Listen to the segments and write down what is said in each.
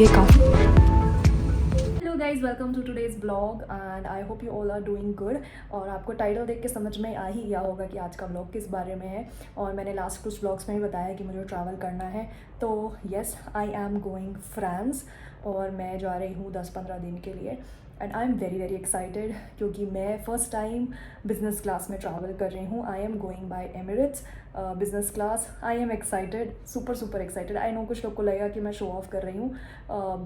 ये काफ़ी। Hello guys, welcome to today's blog and I hope you all are doing good. और आपको title देख के समझ में आ ही गया होगा कि आज का ब्लॉग किस बारे में है। और मैंने लास्ट कुछ ब्लॉग्स में ही बताया कि मुझे ट्रैवल करना है। तो yes, I am going France और मैं जा रही हूँ 10-15 दिन के लिए। And I am very very excited क्योंकि मैं फ़र्स्ट टाइम बिज़नेस क्लास में ट्रैवल कर रही हूँ। I am going by Emirates business class. I am excited, super super excited. I know कुछ लोग को लगेगा कि मैं शो ऑफ कर रही हूँ,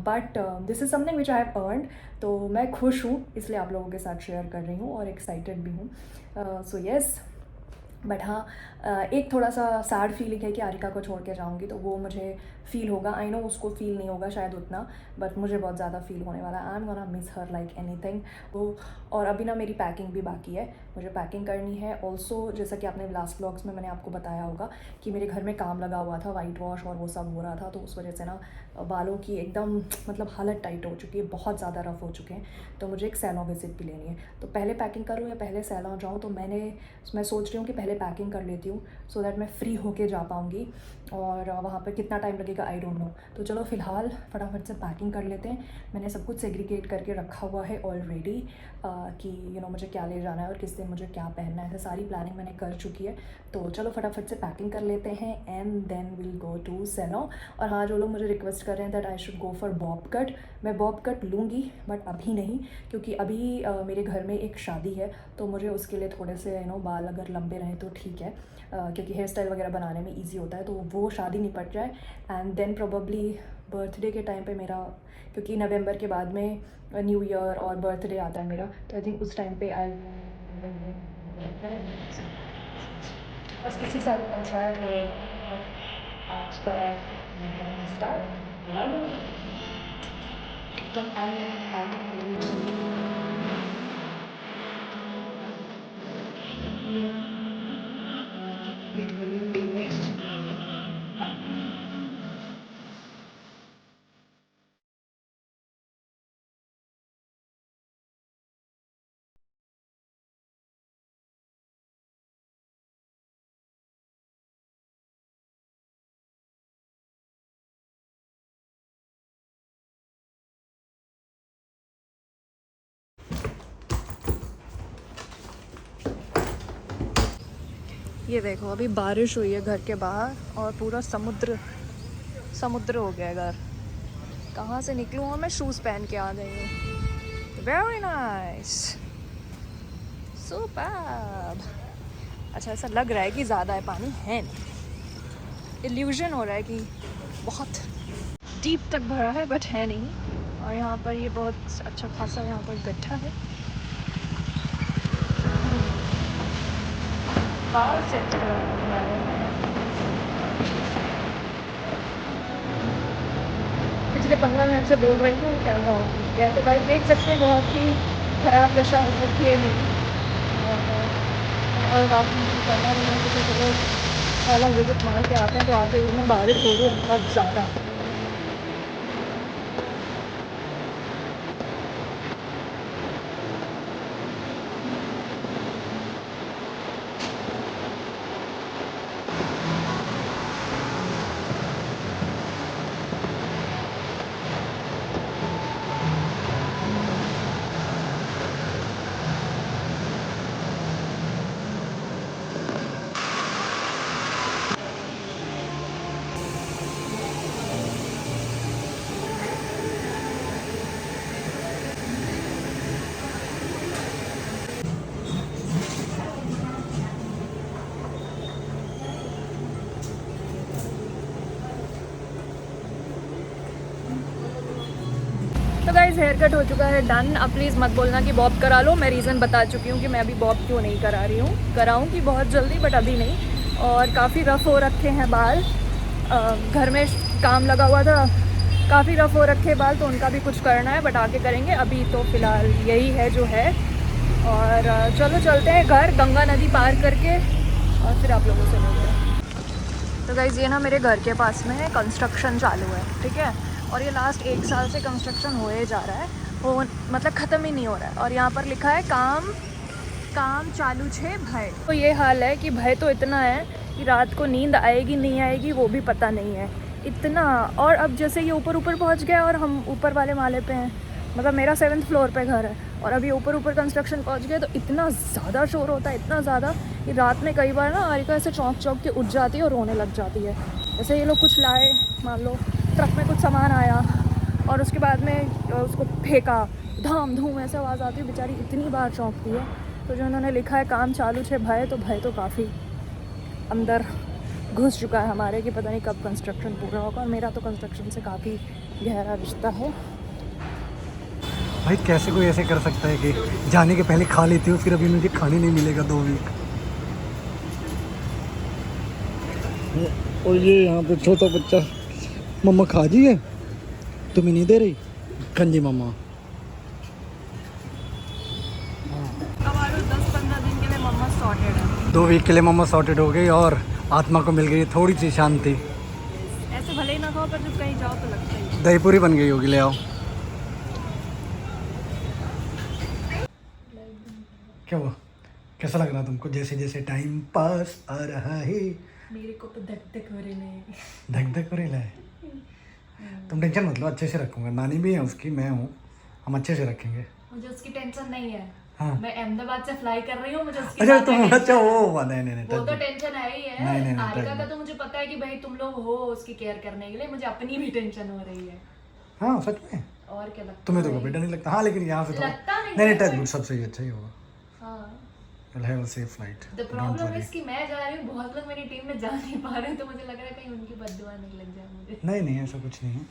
but this is something which I have earned. तो मैं खुश हूँ, इसलिए आप लोगों के साथ शेयर कर रही हूँ और एक्साइटेड भी हूँ। सो येस, बट हाँ, एक थोड़ा सा सैड फीलिंग है कि आरिका को छोड़ के जाऊँगी, तो वो मुझे फ़ील होगा। आई नो उसको फ़ील नहीं होगा शायद उतना, बट मुझे बहुत ज़्यादा फ़ील होने वाला है। I am gonna miss her like anything. वो और अभी ना मेरी पैकिंग भी बाकी है, मुझे पैकिंग करनी है ऑल्सो। जैसा कि आपने लास्ट व्लॉग्स में मैंने आपको बताया होगा कि मेरे घर में काम लगा हुआ था, वाइट वॉश और वो सब हो रहा था, तो उस वजह से ना बालों की एकदम मतलब हालत टाइट हो चुकी है, बहुत ज़्यादा रफ़ हो चुके हैं। तो मुझे एक सैलॉन विजिट भी लेनी है। तो पहले पैकिंग करूँ या पहले सैलॉन जाऊँ, तो मैं सोच रही हूँ कि पहले पैकिंग कर लेती हूँ सो दैट मैं फ्री होके जा पाऊँगी। और वहाँ पर कितना टाइम लगेगा आई डोंट नो। तो चलो फ़िलहाल फटाफट से पैकिंग कर लेते हैं। मैंने सब कुछ सेग्रीगेट करके रखा हुआ है ऑलरेडी कि मुझे क्या ले जाना है और किस दिन मुझे क्या पहनना है, सारी प्लानिंग मैंने कर चुकी है। तो चलो फटाफट से पैकिंग कर लेते हैं and then will go to salon. और हाँ, जो लोग मुझे रिक्वेस्ट कर रहे हैं that I should go for bob cut, मैं बॉब कट लूँगी बट अभी नहीं, क्योंकि अभी मेरे घर में एक शादी है, तो मुझे उसके लिए थोड़े से बाल अगर लंबे रहें तो ठीक है, क्योंकि हेयर स्टाइल वगैरह बनाने में ईजी होता है। तो वो शादी निपट जाए एंड देन प्रोबेबली बर्थडे के टाइम पे मेरा, क्योंकि नवंबर के बाद में न्यू ईयर और बर्थडे आता है मेरा, तो आई थिंक उस टाइम पे आई बस किसी साल ये देखो, अभी बारिश हुई है घर के बाहर और पूरा समुद्र समुद्र हो गया है घर। कहाँ से निकलूँ और मैं शूज़ पहन के आ गई हूँ। Very nice, superb. अच्छा, ऐसा लग रहा है कि ज़्यादा है, पानी है नहीं। इल्यूजन हो रहा है कि बहुत डीप तक भरा है बट है नहीं। और यहाँ पर ये बहुत अच्छा खासा यहाँ पर गड्ढा है। बाहर से पिछले 15 मिनट से बोल रही हूँ क्या हुआ। या तो भाई देख सकते हैं बहुत ही ख़राब दशा हो रखी है मेरी। और रात में करना नहीं है, तो चलो पहला विजिट मार के आते हैं। तो आते हुए में बारिश हो रही है बहुत ज़्यादा। तो गाइस, हेयर कट हो चुका है, डन। अब प्लीज़ मत बोलना कि बॉब करा लो। मैं रीज़न बता चुकी हूँ कि मैं अभी बॉब क्यों नहीं करा रही हूँ। कराऊँगी बहुत जल्दी बट अभी नहीं। और काफ़ी रफ़ हो रखे हैं बाल, घर में काम लगा हुआ था, काफ़ी रफ़ हो रखे बाल, तो उनका भी कुछ करना है बट आगे करेंगे। अभी तो फ़िलहाल यही है जो है। और चलो चलते हैं घर, गंगा नदी पार करके, और फिर आप लोगों से मिलते हैं। तो गाइज़, ये ना मेरे घर के पास में कंस्ट्रक्शन चालू है, ठीक है। और ये लास्ट 1 साल से कंस्ट्रक्शन होए जा रहा है, वो मतलब ख़त्म ही नहीं हो रहा है। और यहाँ पर लिखा है काम काम चालू छे भय। तो ये हाल है कि भय तो इतना है कि रात को नींद आएगी नहीं आएगी वो भी पता नहीं है। इतना। और अब जैसे ये ऊपर ऊपर पहुंच गया और हम ऊपर वाले माले पे हैं, मतलब मेरा 7th फ्लोर पे घर है और अभी ऊपर ऊपर कंस्ट्रक्शन पहुंच गया, तो इतना ज़्यादा शोर होता है, इतना ज़्यादा कि रात में कई बार ना आरिका ऐसे चौंक चौंक के उठ जाती है और रोने लग जाती है। जैसे ये लोग कुछ लाए, मान लो ट्रक में कुछ सामान आया और उसके बाद में उसको फेंका, धाम धूम ऐसे आवाज़ आती है, बेचारी इतनी बार चौंकती है। तो जो उन्होंने लिखा है काम चालू छे भय, तो भय तो काफ़ी अंदर घुस चुका है हमारे कि पता नहीं कब कंस्ट्रक्शन पूरा होगा। और मेरा तो कंस्ट्रक्शन से काफ़ी गहरा रिश्ता है। भाई कैसे कोई ऐसे कर सकता है कि जाने के पहले खा लेती हूँ, फिर अभी मुझे खाने नहीं मिलेगा 2 वीक। और ये यहाँ पे छोटा बच्चा, मम्मा खा जी है, तुम्हें नहीं दे रही कंजी मम्मा। 10-15 दिन के लिए मम्मा सॉर्टेड है। 2 वीक के लिए मम्मा सॉर्टेड हो गई और आत्मा को मिल गई थोड़ी सी शांति। ऐसे भले ही ना खाओ, पर जब कहीं जाओ तो लगता ही है। दही पूरी बन गई होगी, ले आओ। क्या हुआ, कैसा लग रहा तुमको? जैसे जैसे टाइम पास आ रहा है मेरे को तो धक धक हो रही है। धक धक हो रहा है। तुम टेंशन मत लो, अच्छे से रखूंगा। नानी भी है उसकी, मैं हूँ, हम अच्छे से रखेंगे। मुझे उसकी टेंशन नहीं है। हाँ। मैं अहमदाबाद से फ्लाई कर रही हूँ, मुझे उसकी अच्छा बात तुम, नहीं अच्छा वो नहीं वो तो टेंशन है ही है। नहीं, नहीं, आरिका नहीं। का तो मुझे पता है कि भाई तुम लोग हो उसकी केयर करने के लिए, मुझे अपनी भी टेंशन हो रही है। हाँ सच में। और क्या लगता तुम्हें है? तो बेटा नहीं लगता। हाँ लेकिन यहाँ से लगता नहीं नहीं है, टच but- वुड, सब सही अच्छा ही होगा। हाँ। We'll have a safe flight. The Don't problem worry. Is कि मैं जा रही हूँ, बहुत लोग मेरी टीम में जा नहीं पा रहे हैं, तो मुझे लग रहा है कहीं उनकी बददुआ नहीं लग जाए मुझे। नहीं नहीं ऐसा कुछ नहीं है,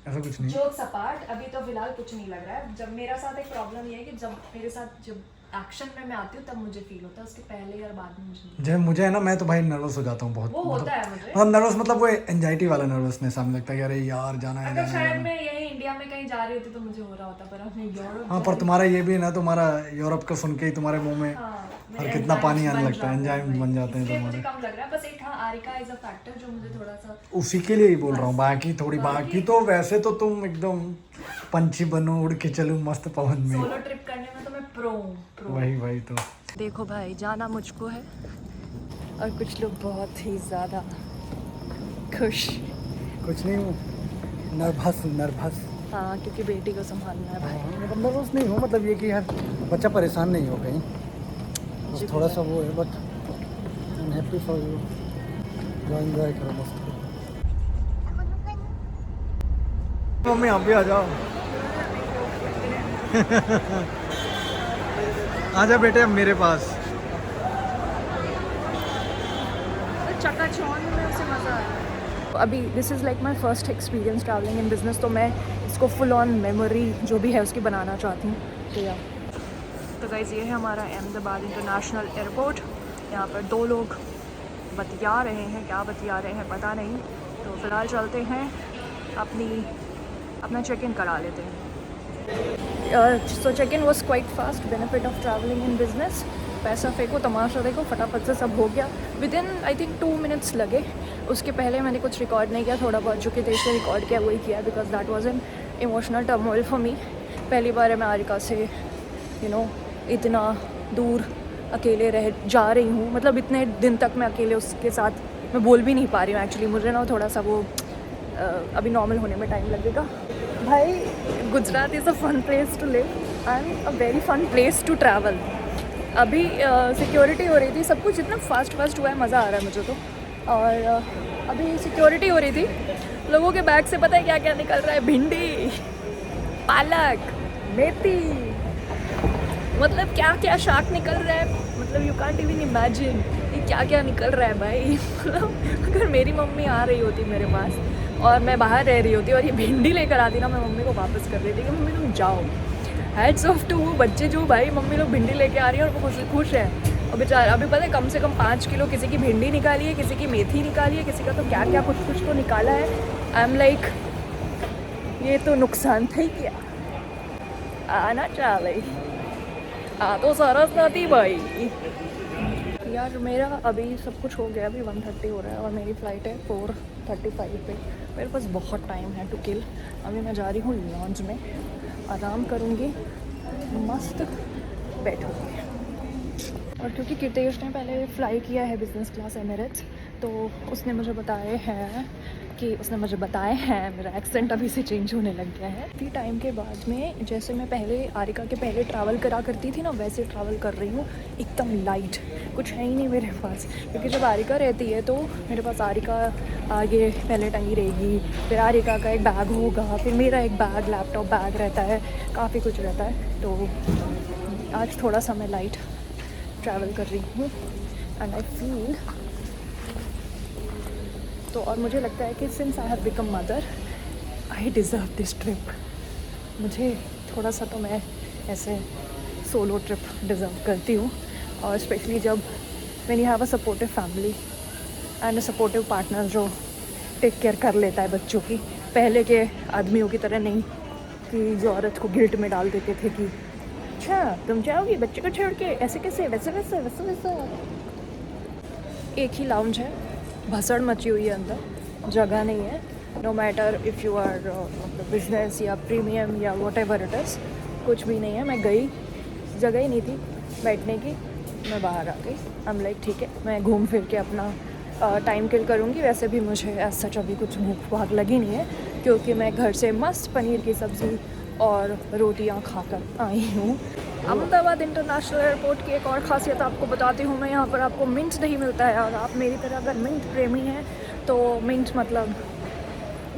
ऐसा कुछ नहीं है। जोक्स अपार्ट, अभी तो फिलहाल कुछ नहीं लग रहा है। जब मेरा साथ एक प्रॉब्लम ये है कि जब मेरे साथ जब एक्शन में मैं आती हूँ तब मुझे फील होता है, उसके पहले या बाद में मुझे नहीं। जब मुझे है ना, मैं तो भाई नर्वस हो जाता हूँ बहुत। वो होता है मुझे। मतलब नर्वस मतलब वो एंजाइटी वाला नर्वसनेस, हमें लगता है कि अरे यार जाना है अगर जाना शायद है। मैं यही इंडिया में कहीं जा रही होती तो मुझे हो रहा होता, पर अब मैं यूरोप हाँ पर तुम्हारा ये भी है ना, तुम्हारा यूरोप का सुन के ही तुम्हारे मुंह में और कितना पानी आने लगता है, एंजाइम बन जाते हैं मुझे तुम्हारे। कम लग रहा है। बस एक हाँ आरिका इज अ फैक्टर जो मुझे थोड़ा सा उसी के लिए ही बोल रहा हूँ, बाकी थोड़ी बाकी तो वैसे तो तुम एकदम पंछी बनो, उड़ के चलूं मस्त पवन में। सोलो ट्रिप करने में तो मैं प्रो हूँ। वही तो। देखो भाई, जाना मुझको है और कुछ लोग बहुत ही ज़्यादा खुश। कुछ नहीं हूँ, नर्वस। हाँ, क्योंकि बेटी को संभालना है भाई। मतलब नर्वस नहीं हूँ, मतलब ये कि यार बच्चा परेशान नहीं हो कहीं, बस थोड़ा सा वो है, but I am happy for you. Enjoy करो मस्त। मम्मी आप भी आ जाओ। आजा बेटे अब मेरे पास। चकाचौंध में उसे मज़ा आ रहा है। अभी this is like my first experience travelling in business, तो मैं इसको फुल ऑन मेमोरी जो भी है उसकी बनाना चाहती हूँ। तो या तो गाइज़, ये है हमारा अहमदाबाद इंटरनेशनल एयरपोर्ट। यहाँ पर 2 लोग बतिया रहे हैं, क्या बतिया रहे हैं पता नहीं। तो फ़िलहाल चलते हैं, अपना चेक इन करा लेते हैं। So check in was quite fast, benefit of travelling in business. पैसा फेंको, तमाशा देखो, फटाफट से सब हो गया। Within I think 2 minutes लगे। उसके पहले मैंने कुछ रिकॉर्ड नहीं किया, थोड़ा बहुत जो कि देश से रिकॉर्ड किया वही किया, because that was an emotional turmoil for me. पहली बार है मैं आरिका से इतना दूर अकेले रह जा रही हूँ, मतलब इतने दिन तक मैं अकेले उसके साथ मैं बोल भी नहीं पा रही हूँ एक्चुअली। मुझे ना थोड़ा सा वो अभी नॉर्मल होने में टाइम लगेगा। भाई Gujarat is a fun place to live and a very fun place to travel. अभी सिक्योरिटी हो रही थी, सब कुछ इतना फास्ट हुआ है, मज़ा आ रहा है मुझे तो। और अभी सिक्योरिटी हो रही थी, लोगों के बैग से पता है क्या क्या निकल रहा है? भिंडी, पालक, मेथी, मतलब क्या क्या शाक निकल रहा है, मतलब यू कांट इवन इमेजिन ये क्या क्या निकल रहा है भाई। मतलब अगर मेरी मम्मी आ रही होती मेरे पास और मैं बाहर रह रही होती और ये भिंडी लेकर आती ना, मैं मम्मी को वापस कर देती कि मम्मी तुम जाओ। हैट्स ऑफ टू वो बच्चे जो भाई मम्मी लोग भिंडी लेके आ रही है और वो खुश है। और बेचारा अभी पता है कम से कम 5 किलो किसी की भिंडी निकाली है, किसी की मेथी निकाली है, किसी का तो क्या क्या कुछ तो निकाला है। आई एम लाइक ये तो नुकसान था ही क्या, आना चाले तो सरस नती भाई। यार मेरा अभी सब कुछ हो गया, अभी 1:30 हो रहा है और मेरी फ़्लाइट है 4:35 पे। मेरे पास बहुत टाइम है टू किल। अभी मैं जा रही हूँ लॉन्च में, आराम करूँगी, मस्त बैठूँगी। और क्योंकि कीर्तेश ने पहले फ़्लाई किया है बिज़नेस क्लास एमिरेट्स, तो उसने मुझे बताया है मेरा एक्सेंट अभी से चेंज होने लग गया है। काफ़ी टाइम के बाद में, जैसे मैं पहले आरिका के पहले ट्रैवल करा करती थी ना, वैसे ट्रैवल कर रही हूँ। एकदम लाइट, कुछ है ही नहीं मेरे पास, क्योंकि जब आरिका रहती है तो मेरे पास आरिका आगे पहले टंगी रहेगी, फिर आरिका का एक बैग होगा, फिर मेरा एक बैग, लैपटॉप बैग रहता है, काफ़ी कुछ रहता है। तो आज थोड़ा सा मैं लाइट ट्रैवल कर रही हूँ एंड आई फील तो, और मुझे लगता है कि since I have become mother I deserve this trip. मुझे थोड़ा सा तो मैं ऐसे सोलो ट्रिप डिज़र्व करती हूँ, और स्पेशली जब when you have a supportive family and a supportive partner जो टेक केयर कर लेता है बच्चों की, पहले के आदमियों की तरह नहीं कि जो औरत को गिल्ट में डाल देते थे कि अच्छा तुम जाओगी बच्चे को छोड़ के, ऐसे कैसे, वैसे वैसे वैसे वैसे। एक ही लाउंज है, भसड़ मची हुई है अंदर, जगह नहीं है। No matter if you are business या प्रीमियम या वॉट एवर इट इज़, कुछ भी नहीं है। मैं गई, जगह ही नहीं थी बैठने की, मैं बाहर आ गई। हम लाइक ठीक है, मैं घूम फिर के अपना टाइम किल करूँगी। वैसे भी मुझे एज सच अभी कुछ भूख भाग लगी नहीं है, क्योंकि मैं घर से मस्त पनीर की सब्ज़ी और रोटियां खाकर आई हूँ। अहमदाबाद इंटरनेशनल एयरपोर्ट की एक और ख़ासियत आपको बताती हूँ मैं, यहाँ पर आपको मिंट नहीं मिलता है, और आप मेरी तरह अगर मिंट प्रेमी हैं तो मिंट मतलब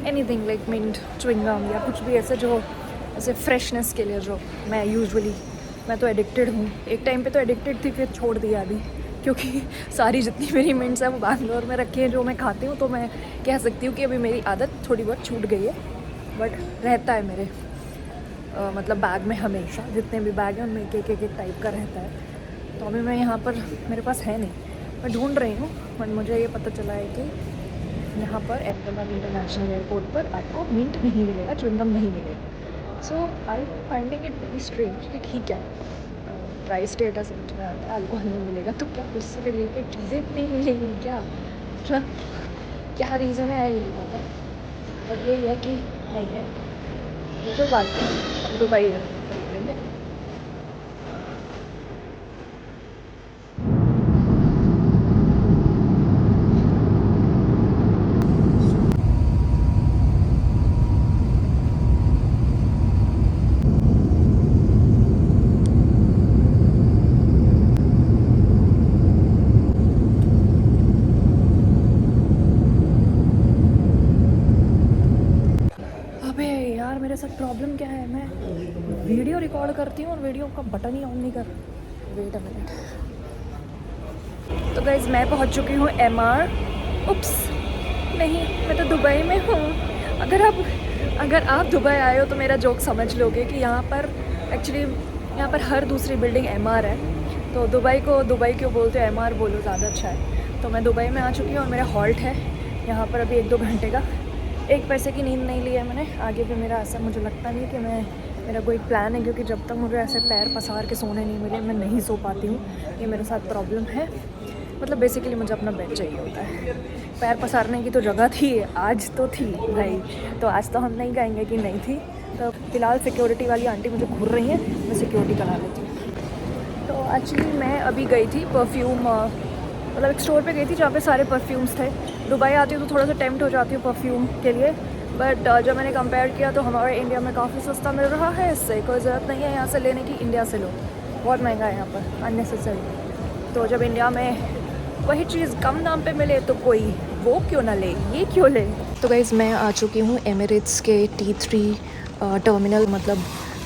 एनीथिंग लाइक मिंट च्युइंगम या कुछ भी ऐसे जो ऐसे फ्रेशनेस के लिए जो मैं तो एडिक्टेड हूँ। एक टाइम पे तो एडिक्टेड थी, फिर छोड़ दिया अभी, क्योंकि सारी जितनी मेरी मिंट्स हैं वो बैंगलोर में रखी हैं जो मैं खाती हूँ। तो मैं कह सकती हूँ कि अभी मेरी आदत थोड़ी बहुत छूट गई है, बट रहता है मेरे मतलब बैग में हमेशा, जितने भी बैग हैं उनमें एक टाइप का रहता है। तो अभी मैं यहाँ पर, मेरे पास है नहीं, मैं ढूंढ रही हूँ, बट मुझे ये पता चला है कि यहाँ पर अहमदाबाद इंटरनेशनल एयरपोर्ट पर आपको मिंट नहीं मिलेगा, च्युइंगम नहीं मिलेगा। सो आई फाइंडिंग इट वेरी स्ट्रेंज कि ठीक है ट्राई स्टेटस अल्कोहल नहीं मिलेगा तो क्या उससे रिलेटेड चीज़ें नहीं मिलेंगी क्या? मतलब क्या रीज़न है ये पता, और ये है कि नहीं है, ये जो बात है दुबई है। अबे यार मेरे साथ प्रॉब्लम क्या है, मैं वीडियो रिकॉर्ड करती हूँ और वीडियो का बटन ही ऑन नहीं कर। Wait a minute. तो गाइस मैं पहुँच चुकी हूँ MR। उप्स, नहीं, मैं तो दुबई में हूँ। अगर आप दुबई आए हो तो मेरा जोक समझ लोगे कि यहाँ पर एक्चुअली यहाँ पर हर दूसरी बिल्डिंग MR है। तो दुबई को दुबई क्यों बोलते हो, MR बोलो ज़्यादा अच्छा है। तो मैं दुबई में आ चुकी हूँ और मेरा हॉल्ट है यहाँ पर अभी 1-2 घंटे का। 1 पैसे की नींद नहीं ली है मैंने। आगे भी मेरा ऐसा मुझे लगता नहीं कि मेरा कोई प्लान है, क्योंकि जब तक मुझे ऐसे पैर पसार के सोने नहीं मिले मैं नहीं सो पाती हूँ। ये मेरे साथ प्रॉब्लम है। मतलब बेसिकली मुझे अपना बेड चाहिए होता है। पैर पसारने की तो जगह थी, आज तो थी भाई, तो आज तो हम नहीं कहेंगे कि नहीं थी। तो फ़िलहाल सिक्योरिटी वाली आंटी मुझे घूर रही हैं, मैं सिक्योरिटी करा लेती हूँ। तो एक्चुअली मैं अभी गई थी परफ्यूम, मतलब एक स्टोर पे गई थी जहाँ पे सारे परफ्यूम्स थे। दुबई आती हूँ तो थोड़ा सा टेम्प्ट हो जाती हूँ परफ्यूम के लिए, बट जब मैंने कंपेयर किया तो हमारे इंडिया में काफ़ी सस्ता मिल रहा है। इससे कोई ज़रूरत नहीं है यहाँ से लेने की, इंडिया से लो, बहुत महंगा है यहाँ पर, अननेसेसरी। तो जब इंडिया में वही चीज़ कम दाम पे मिले तो कोई वो क्यों ना ले, ये क्यों ले। तो गाइज़ मैं आ चुकी हूँ एमिरेट्स के T3 टर्मिनल। मतलब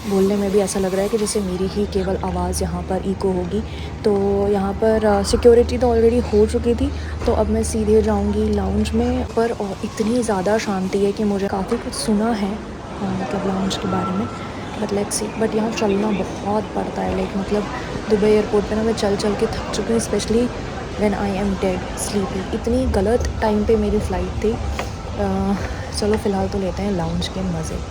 बोलने में भी ऐसा लग रहा है कि जैसे मेरी ही केवल आवाज़ यहाँ पर इको होगी। तो यहाँ पर सिक्योरिटी तो ऑलरेडी हो चुकी थी, तो अब मैं सीधे जाऊँगी लाउंज में। पर और इतनी ज़्यादा शांति है कि मुझे काफ़ी कुछ सुना है मतलब लाउंज के बारे में, बट लेट्स सी। बट यहाँ चलना बहुत पड़ता है, लाइक मतलब दुबई एयरपोर्ट पे ना मैं चल चल के थक चुकी हूँ, specially when I am dead sleepy. इतनी गलत टाइम पे मेरी फ़्लाइट थी। चलो फ़िलहाल तो लेते हैं लाउंज के मज़े।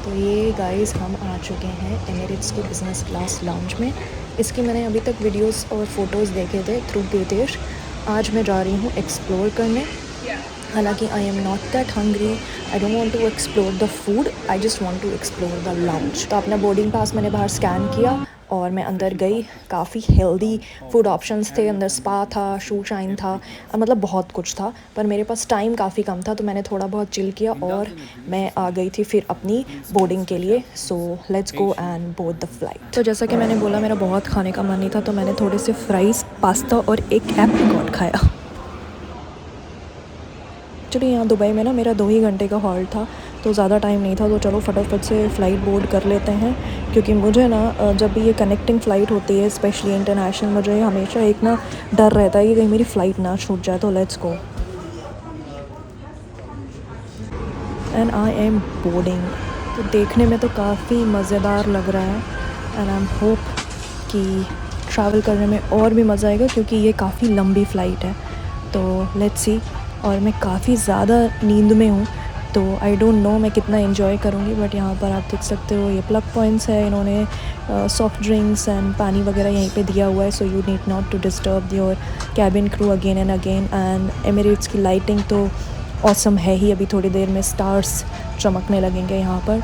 तो ये गाइस हम आ चुके हैं एमिरेट्स के बिज़नेस क्लास लाउंज में। इसकी मैंने अभी तक वीडियोस और फ़ोटोज़ देखे थे थ्रू कीर्तेश। आज मैं जा रही हूँ एक्सप्लोर करने। हालांकि I am not that hungry, I don't want to explore the food, I just want to explore the lounge. तो अपना बोर्डिंग पास मैंने बाहर स्कैन किया और मैं अंदर गई। काफ़ी हेल्दी फूड ऑप्शंस थे अंदर, स्पा था, शू शाइन था, मतलब बहुत कुछ था। पर मेरे पास टाइम काफ़ी कम था तो मैंने थोड़ा बहुत चिल किया और मैं आ गई थी फिर अपनी बोर्डिंग के लिए। So let's go and board the flight. तो जैसा कि मैंने बोला मेरा बहुत खाने का मन नहीं था तो मैंने थोड़े से फ्राइज़, पास्ता और एक एप्रिकॉट खाया। एक्चुअली यहाँ दुबई में ना मेरा 2 ही घंटे का हॉल्ट था तो ज़्यादा टाइम नहीं था, तो चलो फटाफट से फ़्लाइट बोर्ड कर लेते हैं। क्योंकि मुझे ना जब भी ये कनेक्टिंग फ़्लाइट होती है स्पेशली इंटरनेशनल, मुझे हमेशा एक ना डर रहता है कि कहीं मेरी फ़्लाइट ना छूट जाए। तो let's go and I am boarding. तो देखने में तो काफ़ी मज़ेदार लग रहा है एंड आई एम होप कि ट्रैवल करने में और भी मज़ा आएगा क्योंकि ये काफ़ी लंबी फ़्लाइट है। तो लेट्स सी। और मैं काफ़ी ज़्यादा नींद में हूँ तो आई डोंट नो मैं कितना एंजॉय करूँगी। बट यहाँ पर आप देख सकते हो ये प्लग पॉइंट्स है, इन्होंने सॉफ्ट ड्रिंक्स एंड पानी वगैरह यहीं पे दिया हुआ है। So you need not to disturb your cabin crew again and again. And Emirates की लाइटिंग तो ऑसम है ही। अभी थोड़ी देर में स्टार्स चमकने लगेंगे यहाँ पर।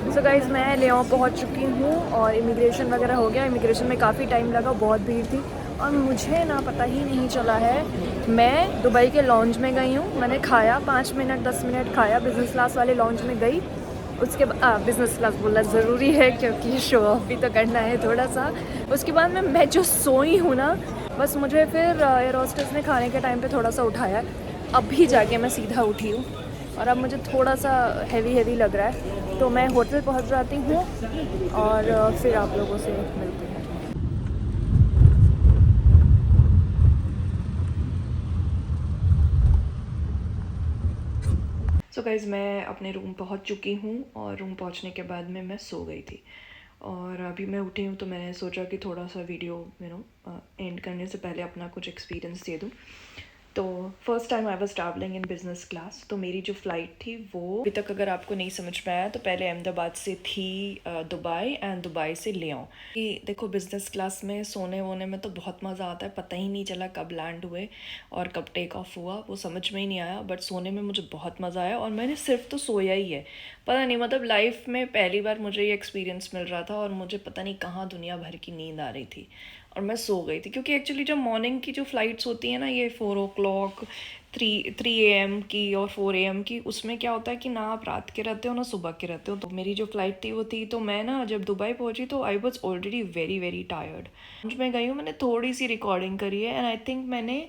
सो गाइज़ मैं लियोन पहुंच चुकी हूँ और इमिग्रेशन वगैरह हो गया। इमिग्रेशन में काफ़ी टाइम लगा, बहुत भीड़ थी और मुझे ना पता ही नहीं चला है। मैं दुबई के लॉन्ज में गई हूँ, मैंने खाया 5 मिनट 10 मिनट खाया, बिज़नेस क्लास वाले लॉन्ज में गई। उसके बाद बिज़नेस क्लास बोलना ज़रूरी है क्योंकि शो ऑफ भी तो करना है थोड़ा सा। उसके बाद मैं जो सोई हूँ ना, बस मुझे फिर एयर होस्टेस ने खाने के टाइम पे थोड़ा सा उठाया। अभी जाके मैं सीधा उठी हूँ और अब मुझे थोड़ा सा हैवी लग रहा है। तो मैं होटल पहुँच जाती हूँ और फिर आप लोगों से मिलती हूँ। सो गाइज़ मैं अपने रूम पहुँच चुकी हूँ और रूम पहुँचने के बाद में मैं सो गई थी और अभी मैं उठी हूँ तो मैंने सोचा कि थोड़ा सा वीडियो एंड करने से पहले अपना कुछ एक्सपीरियंस दे दूँ। तो first time I was travelling in business class. तो मेरी जो फ़्लाइट थी वो अभी तक अगर आपको नहीं समझ में आया तो पहले अहमदाबाद से थी दुबई एंड दुबई से लियोन। कि देखो बिज़नेस क्लास में सोने वोने में तो बहुत मज़ा आता है, पता ही नहीं चला कब लैंड हुए और कब टेक ऑफ हुआ, वो समझ में ही नहीं आया। बट सोने में मुझे बहुत मज़ा आया और मैंने सिर्फ तो सोया ही है। पता नहीं मतलब लाइफ में पहली बार मुझे ये एक्सपीरियंस मिल रहा था और मुझे पता नहीं कहाँ दुनिया भर की नींद आ रही थी और मैं सो गई थी। क्योंकि एक्चुअली जो मॉर्निंग की जो फ़्लाइट्स होती हैं ना, ये 4 o'clock 3 AM की और 4 AM की, उसमें क्या होता है कि ना आप रात के रहते हो ना सुबह के रहते हो। तो मेरी जो फ़्लाइट थी वो थी, तो मैं ना जब दुबई पहुंची तो I was already very tired. मैं गई हूँ, मैंने थोड़ी सी रिकॉर्डिंग करी है एंड आई थिंक मैंने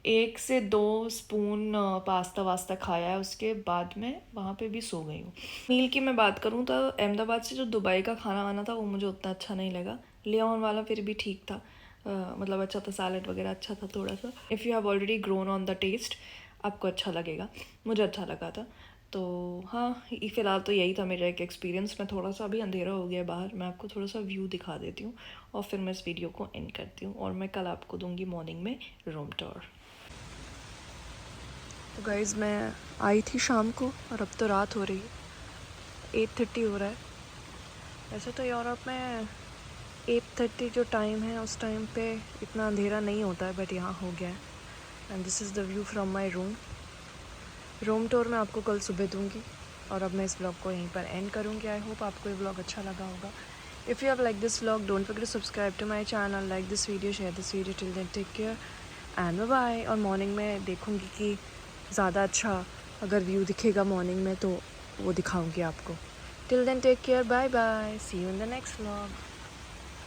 1 से 2 स्पून पास्ता वास्ता खाया है। उसके बाद में वहाँ पे भी सो गई हूँ। मील की मैं बात करूँ तो अहमदाबाद से जो दुबई का खाना वाना था वो मुझे उतना अच्छा नहीं लगा। लियोन वाला फिर भी ठीक था, मतलब अच्छा था, सैलड वगैरह अच्छा था थोड़ा सा। If you have already grown on the taste आपको अच्छा लगेगा, मुझे अच्छा लगा था। तो हाँ, फ़िलहाल तो यही था मेरा एक एक्सपीरियंस। मैं थोड़ा सा अभी अंधेरा हो गया बाहर, मैं आपको थोड़ा सा व्यू दिखा देती हूँ और फिर मैं इस वीडियो को एंड करती हूँ और मैं कल आपको दूँगी मॉर्निंग में रूम टूर। तो गाइज़ मैं आई थी शाम को और अब तो रात हो रही है, 8:30 हो रहा है। वैसे तो यूरोप में 8:30 जो टाइम है उस टाइम पे इतना अंधेरा नहीं होता है, बट यहाँ हो गया है। And this is the view from my room tour मैं आपको कल सुबह दूँगी और अब मैं इस ब्लॉग को यहीं पर एंड करूँगी। आई होप आपको ये ब्लॉग अच्छा लगा होगा। If you have like this blog don't forget to subscribe to my channel, like this video, share this video. Till then take care and bye bye. और मॉर्निंग में देखूँगी कि ज़्यादा अच्छा अगर व्यू दिखेगा मॉर्निंग में तो वो दिखाऊँगी आपको। Till then take care, bye bye, see you in the next vlog.